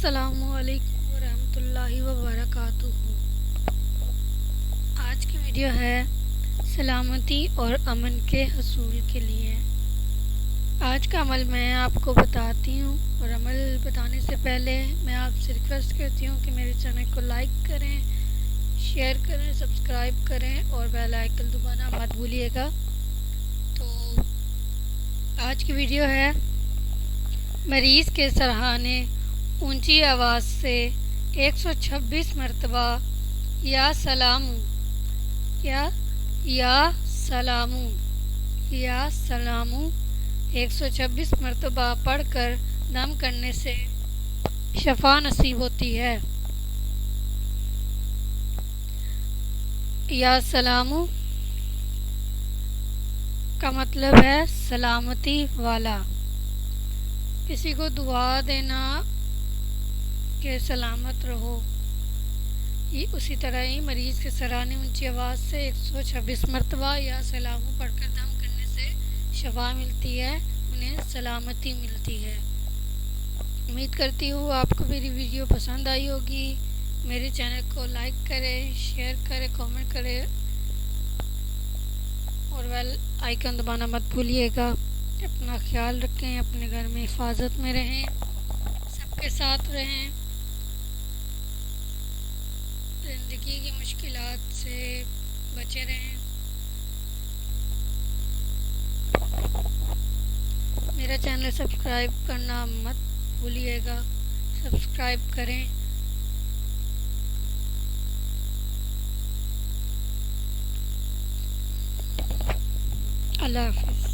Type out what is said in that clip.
السلام علیکم ورحمۃ اللہ وبرکاتہ۔ آج کی ویڈیو ہے سلامتی اور امن کے حصول کے لیے۔ آج کا عمل میں آپ کو بتاتی ہوں، اور عمل بتانے سے پہلے میں آپ سے ریکویسٹ کرتی ہوں کہ میرے چینل کو لائک کریں، شیئر کریں، سبسکرائب کریں اور بیل آئیکن دبانا مت بھولیے گا۔ تو آج کی ویڈیو ہے مریض کے سرہانے اونچی آواز سے 126 مرتبہ یا سلامو یا سلامو 126 مرتبہ پڑھ کر دم کرنے سے شفا نصیب ہوتی ہے۔ یا سلامو کا مطلب ہے سلامتی والا۔ کسی کو دعا دینا کہ سلامت رہو، یہ اسی طرح ہی مریض کے سرانے اونچی آواز سے 126 مرتبہ یا سلامو پڑھ کر دم کرنے سے شفا ملتی ہے، انہیں سلامتی ملتی ہے۔ امید کرتی ہوں آپ کو میری ویڈیو پسند آئی ہوگی۔ میرے چینل کو لائک کریں، شیئر کریں، کامنٹ کریں اور بیل آئیکن دبانا مت بھولیے گا۔ اپنا خیال رکھیں، اپنے گھر میں حفاظت میں رہیں، سب کے ساتھ رہیں، زندگی کی مشکلات سے بچے رہیں۔ میرا چینل سبسکرائب کرنا مت بھولیے گا، سبسکرائب کریں۔ اللہ حافظ۔